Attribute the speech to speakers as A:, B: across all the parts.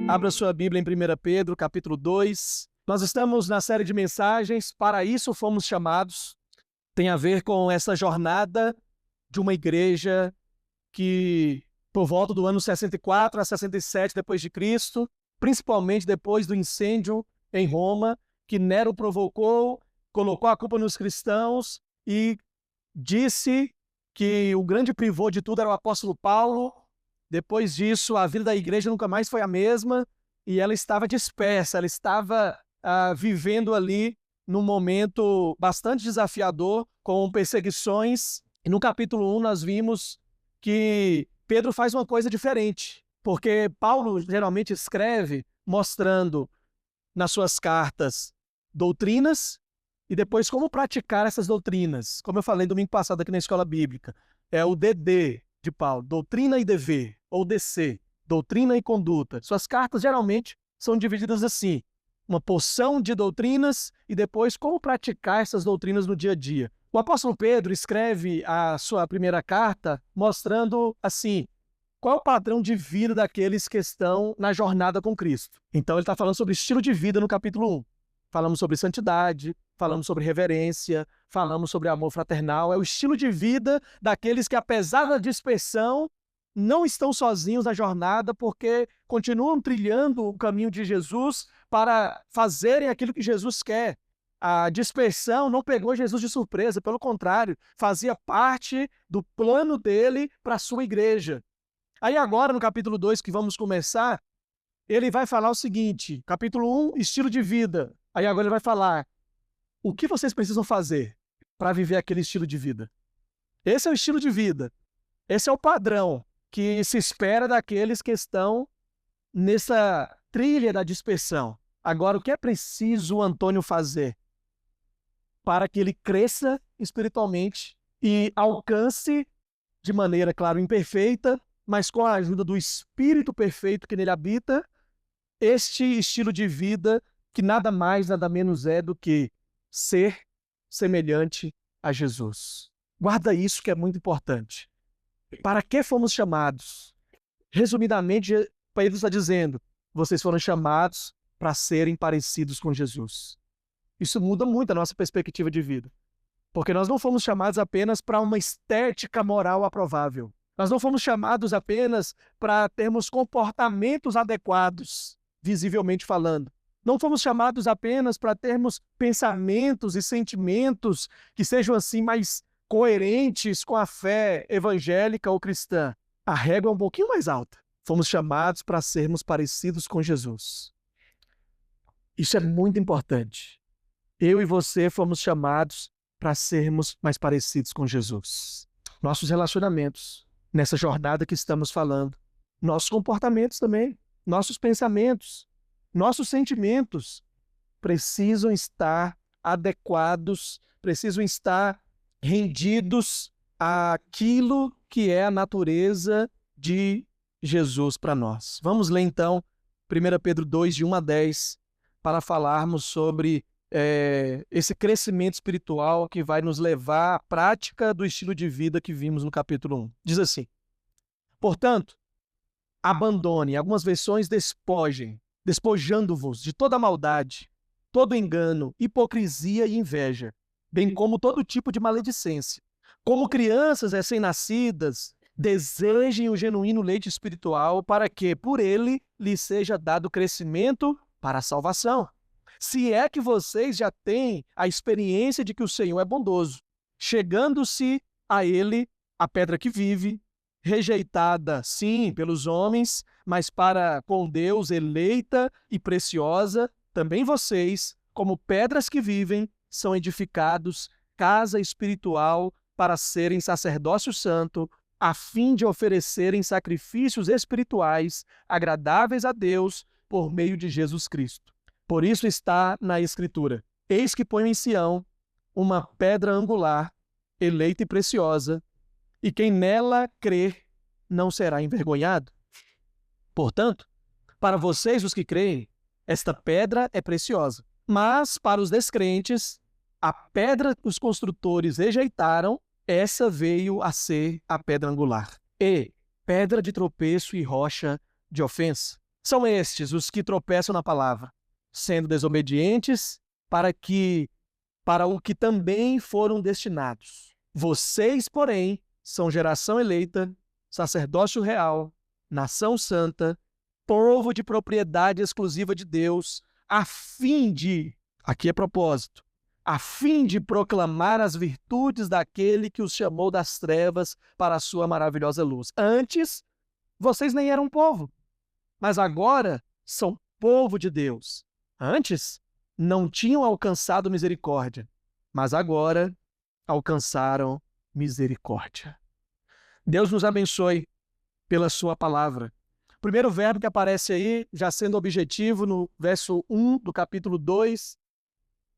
A: Abra sua Bíblia em 1 Pedro, capítulo 2. Nós estamos na série de mensagens Para Isso Fomos Chamados. Tem a ver com essa jornada de uma igreja que, por volta do ano 64 a 67 depois de Cristo, principalmente depois do incêndio em Roma, que Nero provocou, colocou a culpa nos cristãos e disse que o grande pivô de tudo era o apóstolo Paulo. Depois disso, a vida da igreja nunca mais foi a mesma e ela estava dispersa, ela estava vivendo ali num momento bastante desafiador, com perseguições. E no capítulo 1 nós vimos que Pedro faz uma coisa diferente, porque Paulo geralmente escreve mostrando nas suas cartas doutrinas e depois como praticar essas doutrinas. Como eu falei domingo passado aqui na escola bíblica, é o DD de Paulo, doutrina e dever, ou DC, doutrina e conduta. Suas cartas geralmente são divididas assim, uma porção de doutrinas e depois como praticar essas doutrinas no dia a dia. O apóstolo Pedro escreve a sua primeira carta mostrando assim, qual é o padrão de vida daqueles que estão na jornada com Cristo. Então ele está falando sobre estilo de vida no capítulo 1. Falamos sobre santidade, falamos sobre reverência, falamos sobre amor fraternal. É o estilo de vida daqueles que, apesar da dispersão, não estão sozinhos na jornada porque continuam trilhando o caminho de Jesus para fazerem aquilo que Jesus quer. A dispersão não pegou Jesus de surpresa, pelo contrário, fazia parte do plano dele para a sua igreja. Aí agora, no capítulo 2, que vamos começar, ele vai falar o seguinte, capítulo 1, estilo de vida. Aí agora ele vai falar, o que vocês precisam fazer para viver aquele estilo de vida? Esse é o estilo de vida. Esse é o padrão que se espera daqueles que estão nessa trilha da dispersão. Agora, o que é preciso o Antônio fazer para que ele cresça espiritualmente e alcance de maneira, claro, imperfeita, mas com a ajuda do Espírito perfeito que nele habita, este estilo de vida que nada mais, nada menos é do que ser semelhante a Jesus. Guarda isso que é muito importante. Para que fomos chamados? Resumidamente, Pedro está dizendo, vocês foram chamados para serem parecidos com Jesus. Isso muda muito a nossa perspectiva de vida. Porque nós não fomos chamados apenas para uma estética moral aprovável. Nós não fomos chamados apenas para termos comportamentos adequados, visivelmente falando. Não fomos chamados apenas para termos pensamentos e sentimentos que sejam assim mais coerentes com a fé evangélica ou cristã. A régua é um pouquinho mais alta. Fomos chamados para sermos parecidos com Jesus. Isso é muito importante. Eu e você fomos chamados para sermos mais parecidos com Jesus. Nossos relacionamentos, nessa jornada que estamos falando, nossos comportamentos também, nossos pensamentos, nossos sentimentos precisam estar adequados, precisam estar rendidos àquilo que é a natureza de Jesus para nós. Vamos ler então 1 Pedro 2, de 1 a 10, para falarmos sobre esse crescimento espiritual que vai nos levar à prática do estilo de vida que vimos no capítulo 1. Diz assim, portanto, abandone, algumas versões despojem, despojando-vos de toda maldade, todo engano, hipocrisia e inveja, bem como todo tipo de maledicência. Como crianças recém-nascidas, desejem o genuíno leite espiritual para que, por ele, lhes seja dado crescimento para a salvação. Se é que vocês já têm a experiência de que o Senhor é bondoso, chegando-se a ele, a pedra que vive, rejeitada, sim, pelos homens, mas para com Deus eleita e preciosa, também vocês, como pedras que vivem, são edificados casa espiritual para serem sacerdócio santo, a fim de oferecerem sacrifícios espirituais agradáveis a Deus por meio de Jesus Cristo. Por isso está na Escritura, eis que ponho em Sião uma pedra angular, eleita e preciosa, e quem nela crer não será envergonhado. Portanto, para vocês, os que creem, esta pedra é preciosa. Mas para os descrentes, a pedra que os construtores rejeitaram, essa veio a ser a pedra angular. E pedra de tropeço e rocha de ofensa. são estes os que tropeçam na palavra, sendo desobedientes para o que também foram destinados. Vocês, porém, são geração eleita, sacerdócio real, nação santa, povo de propriedade exclusiva de Deus, a fim de, aqui é propósito, a fim de proclamar as virtudes daquele que os chamou das trevas para a sua maravilhosa luz. Antes, vocês nem eram povo, mas agora são povo de Deus. Antes, não tinham alcançado misericórdia, mas agora alcançaram misericórdia. Deus nos abençoe pela sua palavra. O primeiro verbo que aparece aí, já sendo objetivo, no verso 1 do capítulo 2,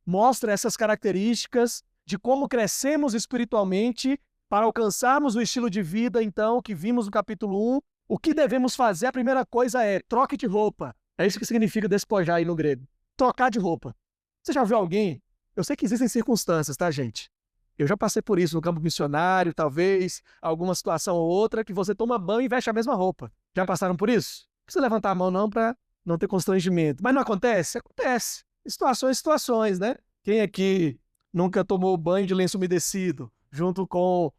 A: mostra essas características de como crescemos espiritualmente para alcançarmos o estilo de vida, então, que vimos no capítulo 1. O que devemos fazer? A primeira coisa é troque de roupa. É isso que significa despojar aí no grego. Trocar de roupa. Você já viu alguém? Eu sei que existem circunstâncias, tá, gente? Eu já passei por isso no campo missionário, talvez, alguma situação ou outra, que você toma banho e veste a mesma roupa. Já passaram por isso? Não precisa levantar a mão não para não ter constrangimento. Mas não acontece? Acontece. Situações, né? Quem aqui nunca tomou banho de lenço umedecido, junto com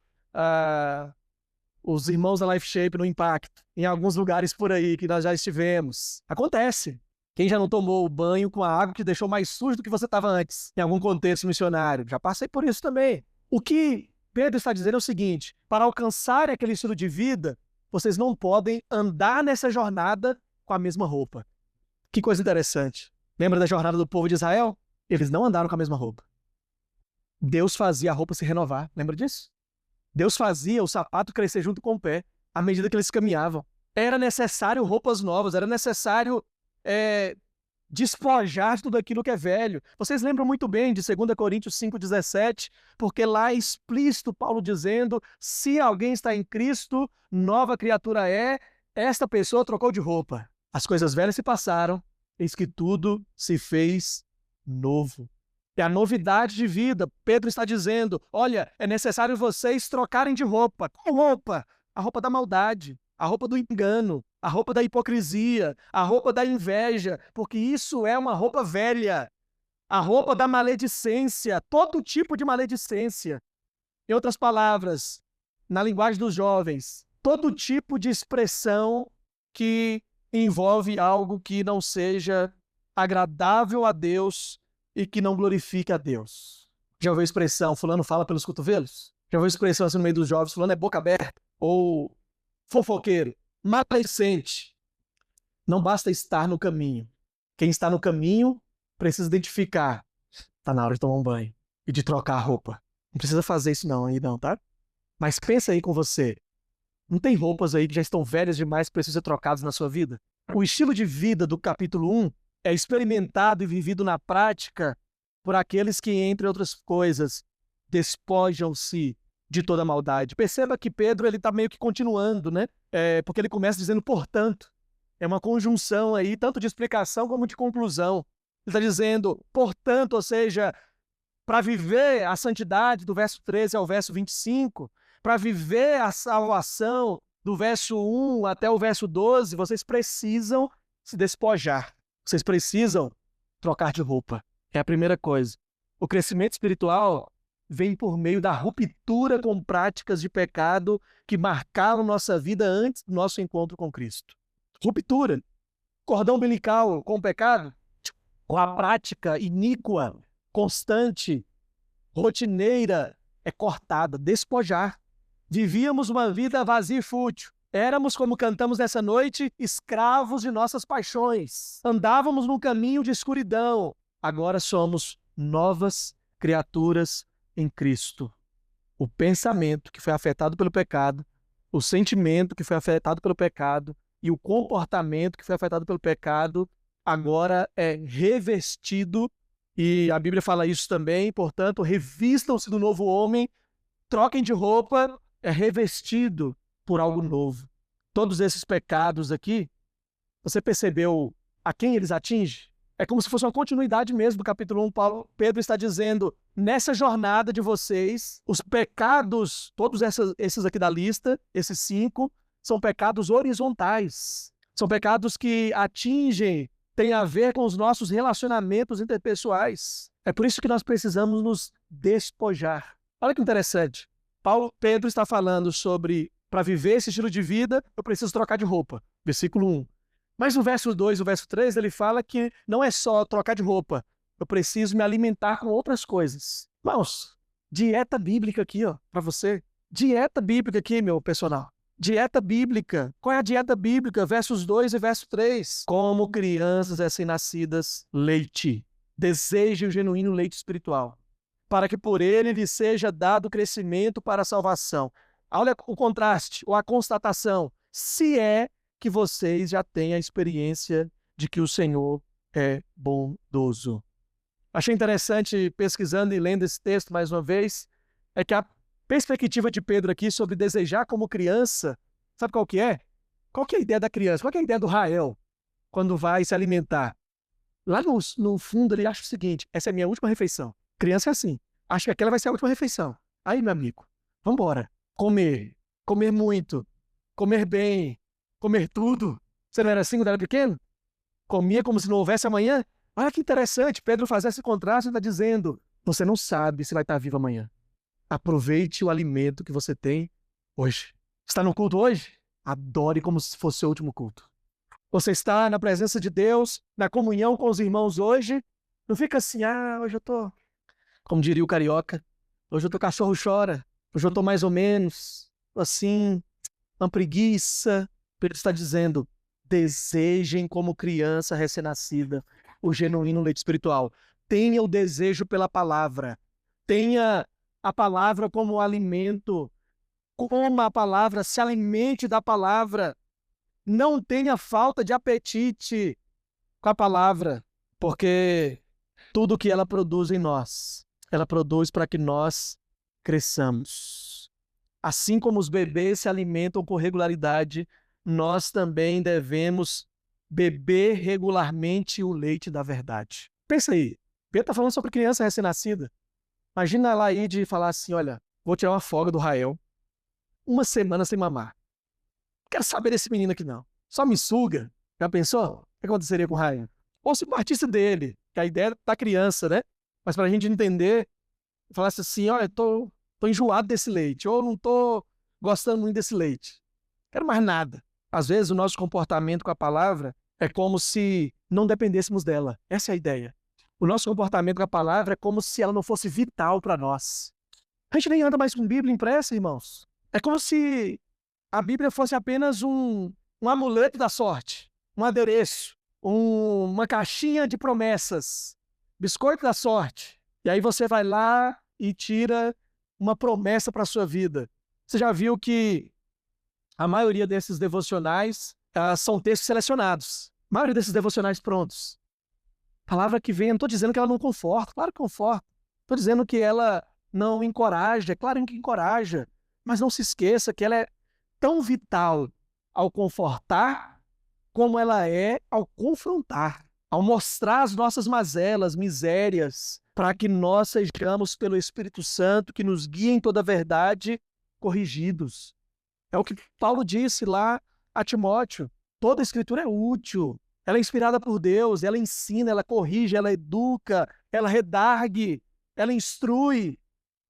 A: os irmãos da Life Shape no Impacto, em alguns lugares por aí que nós já estivemos? Acontece. Quem já não tomou banho com a água que deixou mais sujo do que você estava antes, em algum contexto missionário? Já passei por isso também. O que Pedro está dizendo é o seguinte: para alcançar aquele estilo de vida, vocês não podem andar nessa jornada com a mesma roupa. Que coisa interessante. Lembra da jornada do povo de Israel? Eles não andaram com a mesma roupa. Deus fazia a roupa se renovar. Lembra disso? Deus fazia o sapato crescer junto com o pé, à medida que eles caminhavam. Era necessário roupas novas, era necessário despojar de tudo aquilo que é velho. Vocês lembram muito bem de 2 Coríntios 5,17, porque lá é explícito Paulo dizendo: se alguém está em Cristo, nova criatura é, esta pessoa trocou de roupa. As coisas velhas se passaram, eis que tudo se fez novo. É a novidade de vida. Pedro está dizendo: olha, é necessário vocês trocarem de roupa. Qual roupa? A roupa da maldade, a roupa do engano, a roupa da hipocrisia, a roupa da inveja, porque isso é uma roupa velha. A roupa da maledicência, todo tipo de maledicência. Em outras palavras, na linguagem dos jovens, todo tipo de expressão que envolve algo que não seja agradável a Deus e que não glorifique a Deus. Já ouviu a expressão, fulano fala pelos cotovelos? Já ouviu a expressão assim no meio dos jovens, fulano é boca aberta? Ou fofoqueiro, maledicente? Não basta estar no caminho. Quem está no caminho precisa identificar: está na hora de tomar um banho e de trocar a roupa. Não precisa fazer isso não, tá? Mas pensa aí com você. Não tem roupas aí que já estão velhas demais que precisam ser trocadas na sua vida? O estilo de vida do capítulo 1 é experimentado e vivido na prática por aqueles que, entre outras coisas, despojam-se de toda maldade. Perceba que Pedro está meio que continuando, né? Porque ele começa dizendo portanto. É uma conjunção aí, tanto de explicação como de conclusão. Ele está dizendo portanto, ou seja, para viver a santidade do verso 13 ao verso 25, para viver a salvação do verso 1 até o verso 12, vocês precisam se despojar. Vocês precisam trocar de roupa. É a primeira coisa. O crescimento espiritual vem por meio da ruptura com práticas de pecado que marcaram nossa vida antes do nosso encontro com Cristo. Ruptura. Cordão umbilical com o pecado, com a prática iníqua, constante, rotineira, é cortada, despojar. Vivíamos uma vida vazia e fútil. Éramos, como cantamos nessa noite, escravos de nossas paixões. Andávamos num caminho de escuridão. Agora somos novas criaturas em Cristo. O pensamento que foi afetado pelo pecado, o sentimento que foi afetado pelo pecado e o comportamento que foi afetado pelo pecado agora é revestido, e a Bíblia fala isso também, portanto, revistam-se do novo homem, troquem de roupa, é revestido por algo novo. Todos esses pecados aqui, você percebeu a quem eles atingem? É como se fosse uma continuidade mesmo do capítulo 1. Pedro está dizendo: nessa jornada de vocês, os pecados, todos esses aqui da lista, esses 5, são pecados horizontais. São pecados que atingem, têm a ver com os nossos relacionamentos interpessoais. É por isso que nós precisamos nos despojar. Olha que interessante. Pedro está falando sobre, para viver esse estilo de vida, eu preciso trocar de roupa. Versículo 1. Mas no verso 2 e o verso 3, ele fala que não é só trocar de roupa. Eu preciso me alimentar com outras coisas. Irmãos, dieta bíblica aqui, ó, para você. Dieta bíblica aqui, meu personal. Dieta bíblica. Qual é a dieta bíblica? Versos 2 e verso 3. Como crianças recém-nascidas, leite. Desejem o genuíno leite espiritual, para que por ele lhe seja dado crescimento para a salvação. Olha o contraste, ou a constatação. Se é que vocês já têm a experiência de que o Senhor é bondoso. Achei interessante, pesquisando e lendo esse texto mais uma vez, é que a perspectiva de Pedro aqui sobre desejar como criança, sabe qual que é? Qual que é a ideia da criança? Qual que é a ideia do Rael quando vai se alimentar? Lá no fundo ele acha o seguinte: essa é a minha última refeição. Criança é assim. Acho que aquela vai ser a última refeição. Aí, meu amigo, vamos embora. Comer. Comer muito. Comer bem. Comer tudo. Você não era assim quando era pequeno? Comia como se não houvesse amanhã? Olha que interessante. Pedro faz esse contraste e está dizendo: você não sabe se vai estar vivo amanhã. Aproveite o alimento que você tem hoje. Está no culto hoje? Adore como se fosse o último culto. Você está na presença de Deus, na comunhão com os irmãos hoje? Não fica assim: hoje eu tô, como diria o carioca, hoje eu tô cachorro chora, hoje eu tô mais ou menos, assim, uma preguiça. Pedro está dizendo: desejem como criança recém-nascida o genuíno leite espiritual. Tenha o desejo pela palavra. Tenha a palavra como alimento. Coma a palavra, se alimente da palavra. Não tenha falta de apetite com a palavra, porque tudo que ela produz em nós, ela produz para que nós cresçamos. Assim como os bebês se alimentam com regularidade, nós também devemos beber regularmente o leite da verdade. Pensa aí, Pedro está falando sobre criança recém-nascida. Imagina ela aí de falar assim: olha, vou tirar uma folga do Rael, uma semana sem mamar. Não quero saber desse menino aqui não. Só me suga. Já pensou? O que aconteceria com o Rael? Ou se partisse dele, que a ideia é da criança, né? Mas para a gente entender, falasse assim: olha, tô enjoado desse leite, ou não tô gostando muito desse leite. Não quero mais nada. Às vezes o nosso comportamento com a palavra é como se não dependêssemos dela. Essa é a ideia. O nosso comportamento com a palavra é como se ela não fosse vital para nós. A gente nem anda mais com Bíblia impressa, irmãos. É como se a Bíblia fosse apenas um amuleto da sorte, um adereço, uma caixinha de promessas, biscoito da sorte. E aí você vai lá e tira uma promessa para a sua vida. Você já viu que a maioria desses devocionais são textos selecionados. A maioria desses devocionais prontos. Palavra que vem, eu não estou dizendo que ela não conforta, claro que conforta. Estou dizendo que ela não encoraja, é claro que encoraja. Mas não se esqueça que ela é tão vital ao confortar como ela é ao confrontar, ao mostrar as nossas mazelas, misérias, para que nós sejamos, pelo Espírito Santo, que nos guia em toda a verdade, corrigidos. É o que Paulo disse lá a Timóteo: toda a Escritura é útil, ela é inspirada por Deus, ela ensina, ela corrige, ela educa, ela redargue, ela instrui,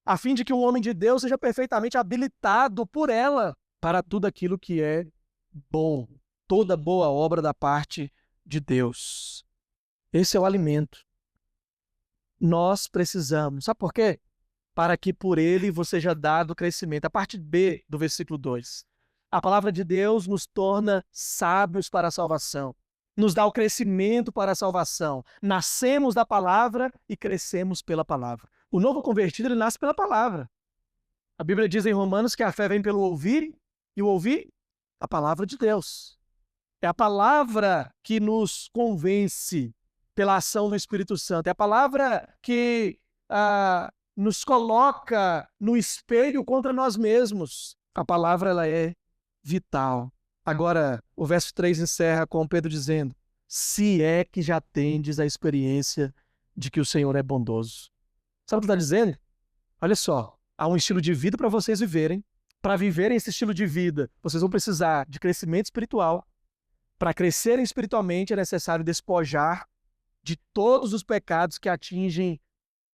A: a fim de que o homem de Deus seja perfeitamente habilitado por ela para tudo aquilo que é bom, toda boa obra da parte de Deus. Esse é o alimento. Nós precisamos. Sabe por quê? Para que por ele você seja dado crescimento. A parte B do versículo 2. A palavra de Deus nos torna sábios para a salvação. Nos dá o crescimento para a salvação. Nascemos da palavra e crescemos pela palavra. O novo convertido, ele nasce pela palavra. A Bíblia diz em Romanos que a fé vem pelo ouvir, e o ouvir a palavra de Deus. É a palavra que nos convence pela ação do Espírito Santo. É a palavra que nos coloca no espelho contra nós mesmos. A palavra, ela é vital. Agora, o verso 3 encerra com Pedro dizendo: se é que já tendes a experiência de que o Senhor é bondoso. Sabe o que está dizendo? Olha só, há um estilo de vida para vocês viverem. Para viverem esse estilo de vida, vocês vão precisar de crescimento espiritual. Para crescerem espiritualmente é necessário despojar de todos os pecados que atingem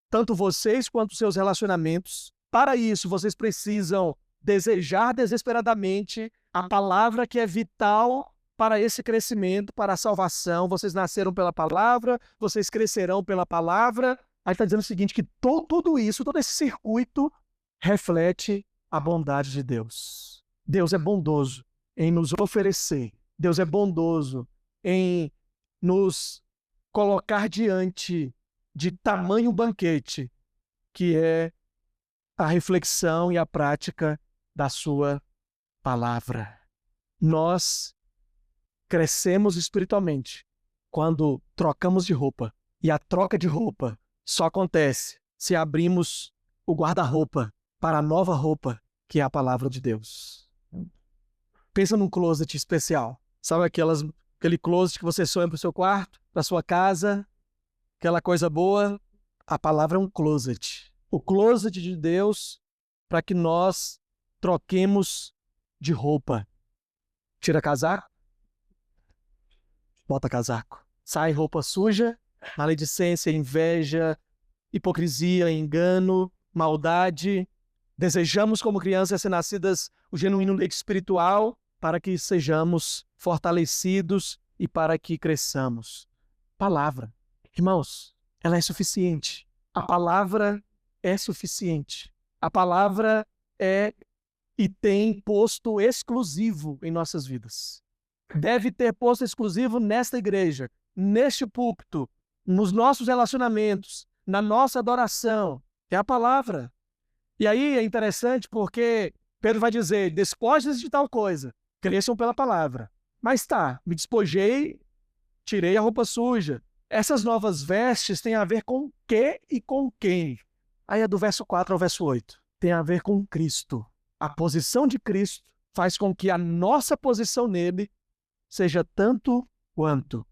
A: tanto vocês quanto os seus relacionamentos. Para isso, vocês precisam desejar desesperadamente a palavra que é vital para esse crescimento, para a salvação. Vocês nasceram pela palavra, vocês crescerão pela palavra. Aí está dizendo o seguinte, que tudo isso, todo esse circuito reflete a bondade de Deus. Deus é bondoso em nos oferecer. Deus é bondoso em nos colocar diante de tamanho banquete, que é a reflexão e a prática da sua palavra. Nós crescemos espiritualmente quando trocamos de roupa. E a troca de roupa só acontece se abrimos o guarda-roupa para a nova roupa, que é a palavra de Deus. Pensa num closet especial. Sabe aquele closet que você sonha para o seu quarto, para a sua casa, aquela coisa boa? A palavra é um closet. O closet de Deus para que nós troquemos de roupa. Tira casaco, bota casaco. Sai roupa suja, maledicência, inveja, hipocrisia, engano, maldade. Desejamos como crianças ser nascidas o genuíno leite espiritual para que sejamos fortalecidos e para que cresçamos. Palavra. Irmãos, ela é suficiente. A palavra é suficiente. A palavra é e tem posto exclusivo em nossas vidas. Deve ter posto exclusivo nesta igreja, neste púlpito, nos nossos relacionamentos, na nossa adoração. É a palavra. E aí é interessante porque Pedro vai dizer, despojem-se de tal coisa, cresçam pela palavra. Mas tá, me despojei, tirei a roupa suja. Essas novas vestes têm a ver com o que e com quem? Aí é do verso 4 ao verso 8. Tem a ver com Cristo. A posição de Cristo faz com que a nossa posição nele seja tanto quanto.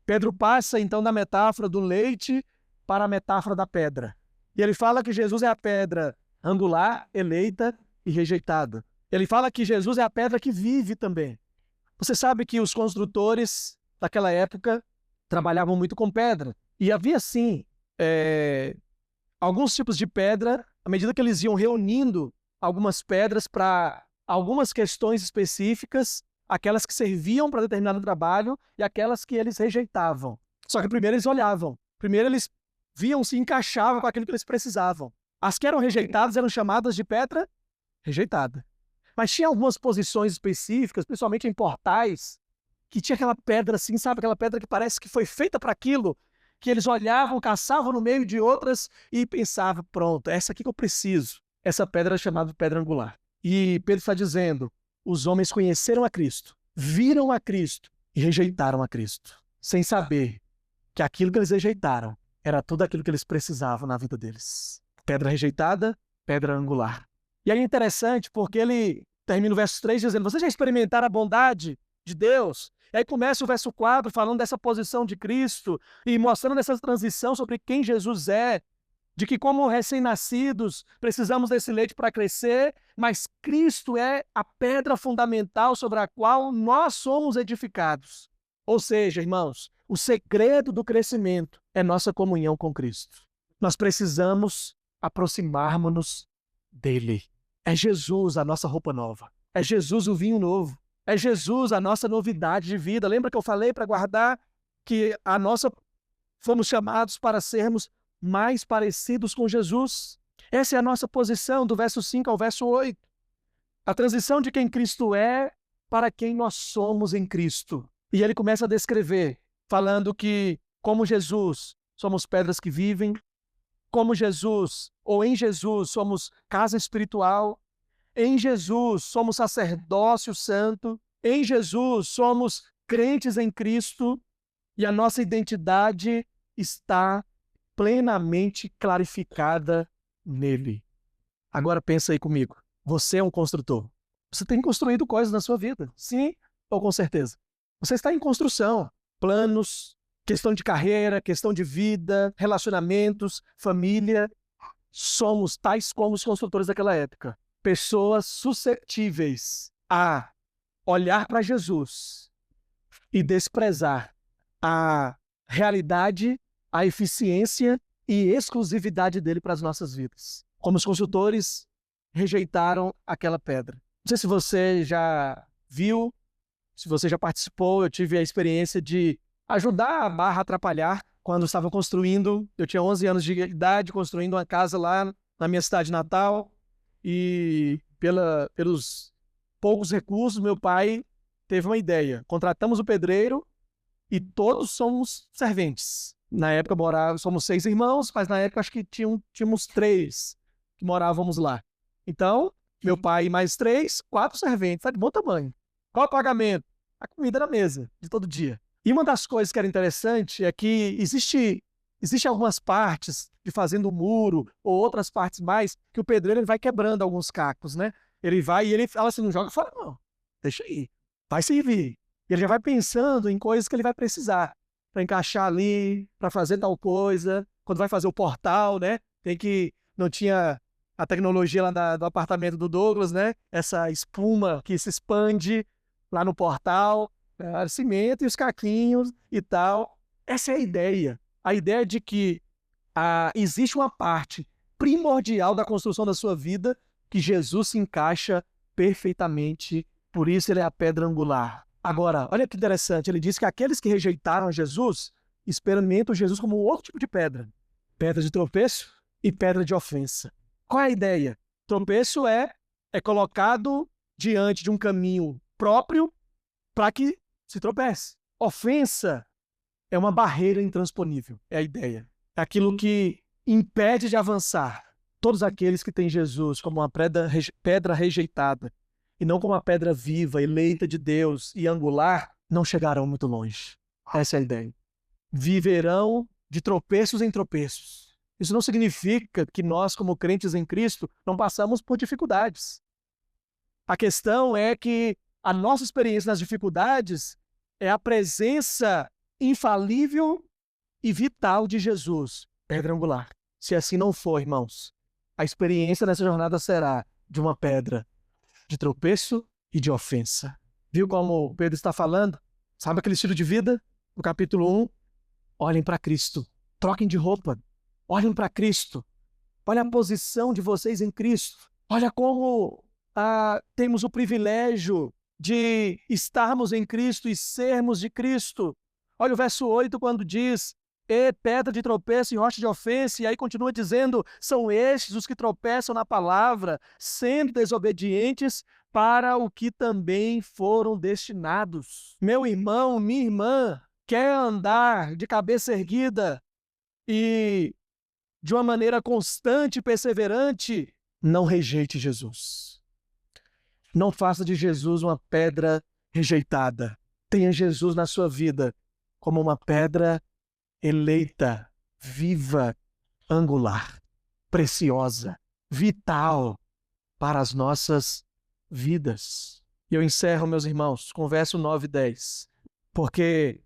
A: Pedro passa então da metáfora do leite para a metáfora da pedra. E ele fala que Jesus é a pedra angular, eleita e rejeitada. Ele fala que Jesus é a pedra que vive também. Você sabe que os construtores daquela época trabalhavam muito com pedra. E havia, sim, alguns tipos de pedra, à medida que eles iam reunindo algumas pedras para algumas questões específicas, aquelas que serviam para determinado trabalho e aquelas que eles rejeitavam. Só que primeiro eles olhavam. Primeiro eles viam se encaixavam com aquilo que eles precisavam. As que eram rejeitadas eram chamadas de pedra rejeitada. Mas tinha algumas posições específicas, principalmente em portais, que tinha aquela pedra assim, sabe? Aquela pedra que parece que foi feita para aquilo, que eles olhavam, caçavam no meio de outras e pensavam, pronto, essa aqui que eu preciso. Essa pedra é chamada de pedra angular. E Pedro está dizendo, os homens conheceram a Cristo, viram a Cristo e rejeitaram a Cristo, sem saber que aquilo que eles rejeitaram era tudo aquilo que eles precisavam na vida deles. Pedra rejeitada, pedra angular. E aí é interessante porque ele termina o verso 3 dizendo, vocês já experimentaram a bondade de Deus? E aí começa o verso 4 falando dessa posição de Cristo e mostrando essa transição sobre quem Jesus é, de que como recém-nascidos precisamos desse leite para crescer, mas Cristo é a pedra fundamental sobre a qual nós somos edificados. Ou seja, irmãos, o segredo do crescimento é nossa comunhão com Cristo. Nós precisamos aproximarmos dele. É Jesus a nossa roupa nova. É Jesus o vinho novo. É Jesus a nossa novidade de vida. Lembra que eu falei para guardar que fomos chamados para sermos mais parecidos com Jesus? Essa é a nossa posição do verso 5 ao verso 8. A transição de quem Cristo é para quem nós somos em Cristo. E ele começa a descrever, falando que, como Jesus, somos pedras que vivem, como Jesus, ou em Jesus, somos casa espiritual, em Jesus somos sacerdócio santo, em Jesus somos crentes em Cristo, e a nossa identidade está plenamente clarificada nele. Agora pensa aí comigo. Você é um construtor. Você tem construído coisas na sua vida, sim ou com certeza? Você está em construção, planos, questão de carreira, questão de vida, relacionamentos, família. Somos tais como os construtores daquela época. Pessoas suscetíveis a olhar para Jesus e desprezar a realidade, a eficiência e exclusividade dele para as nossas vidas. Como os consultores rejeitaram aquela pedra. Não sei se você já viu, se você já participou, eu tive a experiência de ajudar a barra atrapalhar quando estavam construindo. Eu tinha 11 anos de idade, construindo uma casa lá na minha cidade natal, e pelos poucos recursos, meu pai teve uma ideia. Contratamos o pedreiro e todos somos serventes. Na época somos 6 irmãos, mas na época acho que tínhamos 3 que morávamos lá. Então, meu pai e mais 3, 4 serventes, tá de bom tamanho. Qual o pagamento? A comida na mesa, de todo dia. E uma das coisas que era interessante é que existe algumas partes de fazendo o muro, ou outras partes mais, que o pedreiro ele vai quebrando alguns cacos, né? Ele vai e ele fala assim, não joga fora não, deixa aí, vai servir. E ele já vai pensando em coisas que ele vai precisar para encaixar ali, para fazer tal coisa. Quando vai fazer o portal, né? Não tinha a tecnologia lá do apartamento do Douglas, né? Essa espuma que se expande lá no portal, cimento e os caquinhos e tal. Essa é a ideia. A ideia de que existe uma parte primordial da construção da sua vida que Jesus se encaixa perfeitamente, por isso ele é a pedra angular. Agora, olha que interessante, ele diz que aqueles que rejeitaram Jesus experimentam Jesus como outro tipo de pedra. Pedra de tropeço e pedra de ofensa. Qual é a ideia? Tropeço é colocado diante de um caminho próprio para que se tropece. Ofensa é uma barreira intransponível, é a ideia. É aquilo que impede de avançar. Todos aqueles que têm Jesus como uma pedra rejeitada e não como uma pedra viva, eleita de Deus e angular, não chegarão muito longe. Essa é a ideia. Viverão de tropeços em tropeços. Isso não significa que nós, como crentes em Cristo, não passamos por dificuldades. A questão é que a nossa experiência nas dificuldades é a presença infalível e vital de Jesus, pedra angular. Se assim não for, irmãos, a experiência nessa jornada será de uma pedra de tropeço e de ofensa. Viu como Pedro está falando? Sabe aquele estilo de vida? No capítulo 1, olhem para Cristo, troquem de roupa, olhem para Cristo, olha a posição de vocês em Cristo, olha como temos o privilégio de estarmos em Cristo e sermos de Cristo. Olha o verso 8 quando diz, pedra de tropeço e rocha de ofensa, e aí continua dizendo, são estes os que tropeçam na palavra, sendo desobedientes para o que também foram destinados. Meu irmão, minha irmã, quer andar de cabeça erguida e de uma maneira constante e perseverante, não rejeite Jesus. Não faça de Jesus uma pedra rejeitada. Tenha Jesus na sua vida como uma pedra eleita, viva, angular, preciosa, vital para as nossas vidas. E eu encerro, meus irmãos, com o verso 9 e 10. Porque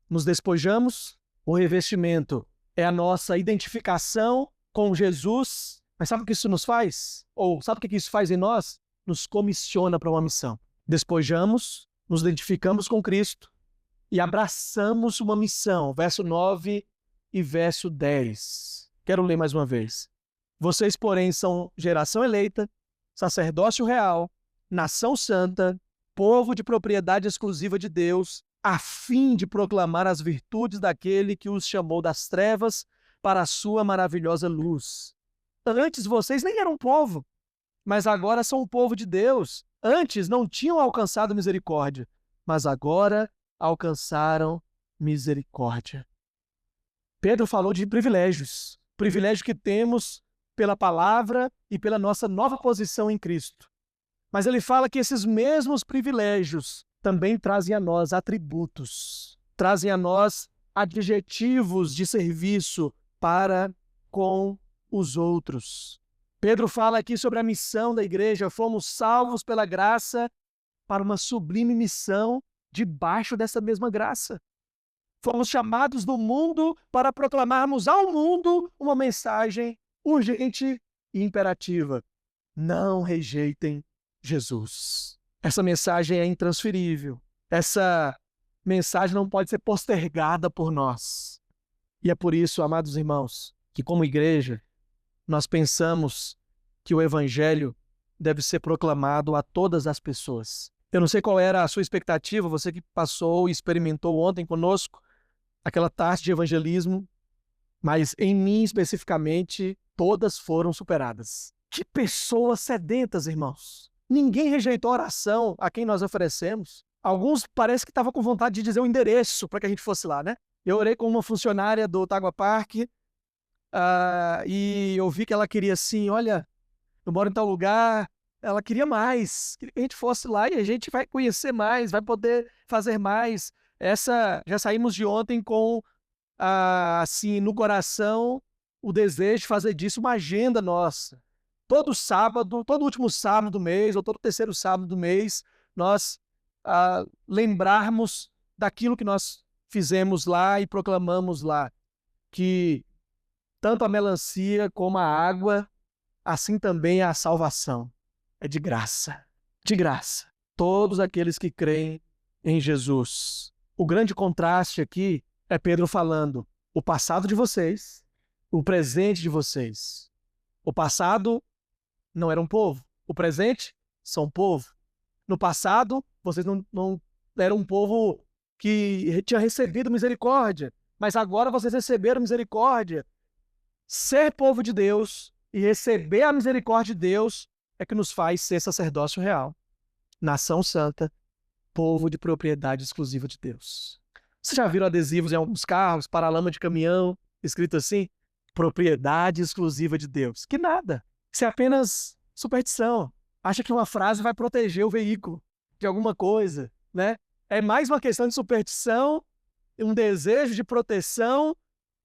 A: nos despojamos, o revestimento é a nossa identificação com Jesus. Mas sabe o que isso nos faz? Ou sabe o que isso faz em nós? Nos comissiona para uma missão. Despojamos, nos identificamos com Cristo e abraçamos uma missão. Verso 9 e verso 10. Quero ler mais uma vez. Vocês, porém, são geração eleita, sacerdócio real, nação santa, povo de propriedade exclusiva de Deus, a fim de proclamar as virtudes daquele que os chamou das trevas para a sua maravilhosa luz. Antes vocês nem eram povo, mas agora são o povo de Deus. Antes não tinham alcançado misericórdia, mas agora alcançaram misericórdia. Pedro falou de privilégios. Privilégio que temos pela palavra e pela nossa nova posição em Cristo. Mas ele fala que esses mesmos privilégios também trazem a nós atributos, trazem a nós adjetivos de serviço para com os outros. Pedro fala aqui sobre a missão da igreja. Fomos salvos pela graça para uma sublime missão debaixo dessa mesma graça. Fomos chamados do mundo para proclamarmos ao mundo uma mensagem urgente e imperativa. Não rejeitem Jesus. Essa mensagem é intransferível. Essa mensagem não pode ser postergada por nós. E é por isso, amados irmãos, que como igreja, nós pensamos que o evangelho deve ser proclamado a todas as pessoas. Eu não sei qual era a sua expectativa, você que passou e experimentou ontem conosco aquela taça de evangelismo, mas em mim especificamente, todas foram superadas. Que pessoas sedentas, irmãos. Ninguém rejeitou a oração a quem nós oferecemos. Alguns parece que estavam com vontade de dizer o endereço para que a gente fosse lá, né? Eu orei com uma funcionária do Tagua Park e eu vi que ela queria assim, olha, eu moro em tal lugar, ela queria mais, queria que a gente fosse lá e a gente vai conhecer mais, vai poder fazer mais. Já saímos de ontem com, assim, no coração, o desejo de fazer disso uma agenda nossa. Todo sábado, todo último sábado do mês, ou todo terceiro sábado do mês, nós lembrarmos daquilo que nós fizemos lá e proclamamos lá, que tanto a melancia como a água, assim também a salvação. É de graça. De graça. Todos aqueles que creem em Jesus. O grande contraste aqui é Pedro falando o passado de vocês, o presente de vocês. O passado não era um povo. O presente são povo. No passado, vocês não eram um povo que tinha recebido misericórdia, mas agora vocês receberam misericórdia. Ser povo de Deus e receber a misericórdia de Deus é que nos faz ser sacerdócio real, nação santa, povo de propriedade exclusiva de Deus. Vocês já viram adesivos em alguns carros, paralama de caminhão, escrito assim? Propriedade exclusiva de Deus. Que nada. Isso é apenas superstição. Acha que uma frase vai proteger o veículo de alguma coisa, né? É mais uma questão de superstição, um desejo de proteção,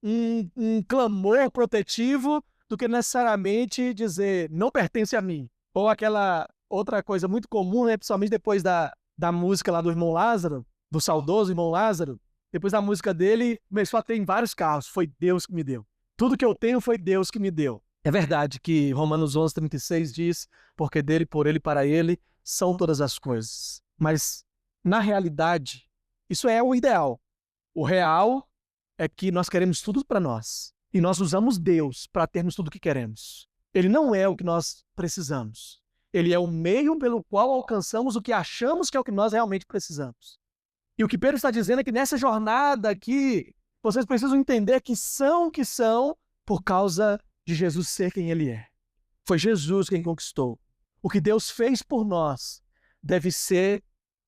A: um clamor protetivo, do que necessariamente dizer não pertence a mim. Ou aquela outra coisa muito comum, né, principalmente depois da música lá do irmão Lázaro, do saudoso irmão Lázaro, depois da música dele, começou a ter em vários carros. Foi Deus que me deu. Tudo que eu tenho foi Deus que me deu. É verdade que Romanos 11:36 diz, porque dele, por ele, para ele, são todas as coisas. Mas, na realidade, isso é o ideal. O real é que nós queremos tudo para nós. E nós usamos Deus para termos tudo o que queremos. Ele não é o que nós precisamos. Ele é o meio pelo qual alcançamos o que achamos que é o que nós realmente precisamos. E o que Pedro está dizendo é que nessa jornada aqui, vocês precisam entender que são por causa de Jesus ser quem ele é. Foi Jesus quem conquistou. O que Deus fez por nós deve ser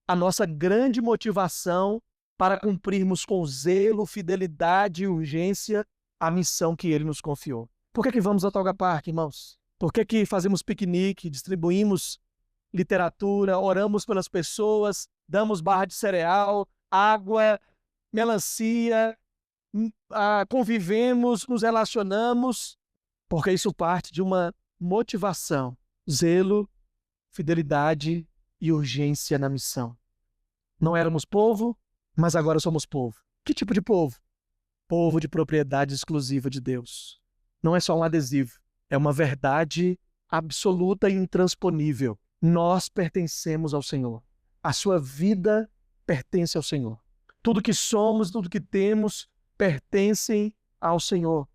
A: a nossa grande motivação para cumprirmos com zelo, fidelidade e urgência a missão que ele nos confiou. Por que vamos ao Tagua Park, irmãos? Por que fazemos piquenique, distribuímos literatura, oramos pelas pessoas, damos barra de cereal, água, melancia, convivemos, nos relacionamos? Porque isso parte de uma motivação, zelo, fidelidade e urgência na missão. Não éramos povo, mas agora somos povo. Que tipo de povo? Povo de propriedade exclusiva de Deus. Não é só um adesivo, é uma verdade absoluta e intransponível. Nós pertencemos ao Senhor. A sua vida pertence ao Senhor. Tudo que somos, tudo que temos, pertencem ao Senhor.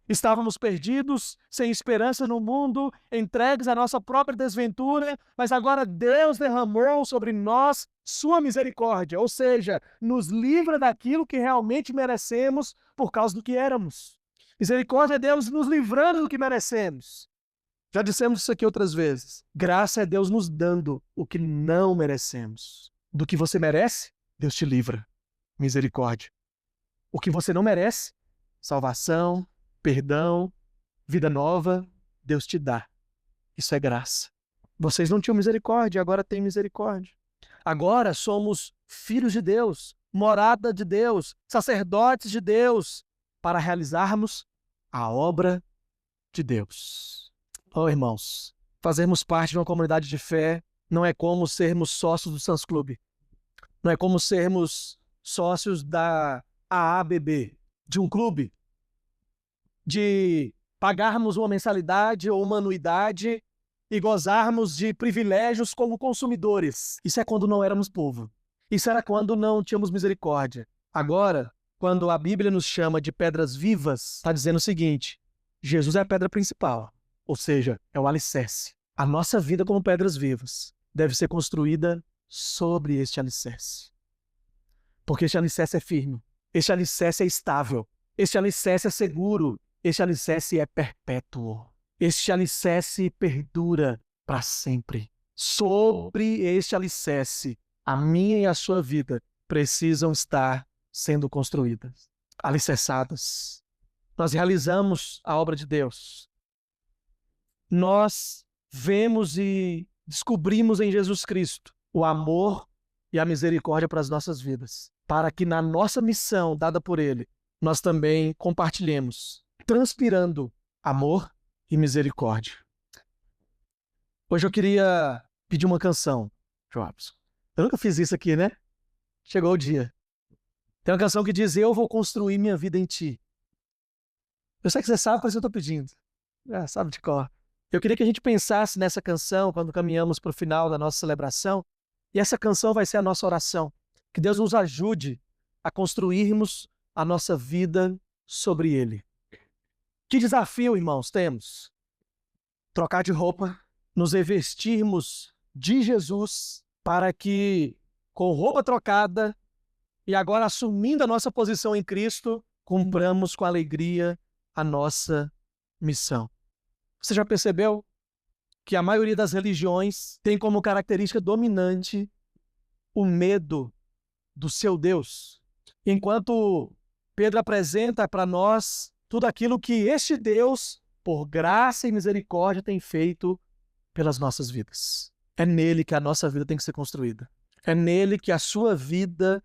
A: Estávamos perdidos, sem esperança no mundo, entregues à nossa própria desventura, mas agora Deus derramou sobre nós sua misericórdia, ou seja, nos livra daquilo que realmente merecemos por causa do que éramos. Misericórdia é Deus nos livrando do que merecemos. Já dissemos isso aqui outras vezes. Graça é Deus nos dando o que não merecemos. Do que você merece, Deus te livra. Misericórdia. O que você não merece, salvação, perdão, vida nova, Deus te dá. Isso é graça. Vocês não tinham misericórdia, agora têm misericórdia. Agora somos filhos de Deus, morada de Deus, sacerdotes de Deus, para realizarmos a obra de Deus. Oh, irmãos, fazermos parte de uma comunidade de fé não é como sermos sócios do Suns Club. Não é como sermos sócios da AABB, de um clube, de pagarmos uma mensalidade ou uma anuidade e gozarmos de privilégios como consumidores. Isso é quando não éramos povo. Isso era quando não tínhamos misericórdia. Agora, quando a Bíblia nos chama de pedras vivas, está dizendo o seguinte: Jesus é a pedra principal, ou seja, é o alicerce. A nossa vida como pedras vivas deve ser construída sobre este alicerce. Porque este alicerce é firme, este alicerce é estável, este alicerce é seguro, este alicerce é perpétuo, este alicerce perdura para sempre. Sobre este alicerce, a minha e a sua vida precisam estar sendo construídas, alicerçadas. Nós realizamos a obra de Deus. Nós vemos e descobrimos em Jesus Cristo o amor e a misericórdia para as nossas vidas, para que na nossa missão dada por Ele, nós também compartilhemos, transpirando amor e misericórdia. Hoje eu queria pedir uma canção, Joabson. Eu nunca fiz isso aqui, né? Chegou o dia. Tem uma canção que diz: eu vou construir minha vida em ti. Eu sei que você sabe, por isso eu estou pedindo. Sabe de cor. Eu queria que a gente pensasse nessa canção quando caminhamos para o final da nossa celebração. E essa canção vai ser a nossa oração. Que Deus nos ajude a construirmos a nossa vida sobre Ele. Que desafio, irmãos, temos? Trocar de roupa, nos revestirmos de Jesus para que, com roupa trocada e agora assumindo a nossa posição em Cristo, cumpramos com alegria a nossa missão. Você já percebeu que a maioria das religiões tem como característica dominante o medo do seu Deus? Enquanto Pedro apresenta para nós tudo aquilo que este Deus, por graça e misericórdia, tem feito pelas nossas vidas. É nele que a nossa vida tem que ser construída. É nele que a sua vida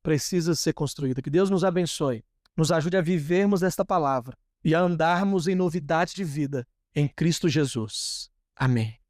A: precisa ser construída. Que Deus nos abençoe, nos ajude a vivermos esta palavra e a andarmos em novidade de vida em Cristo Jesus. Amém.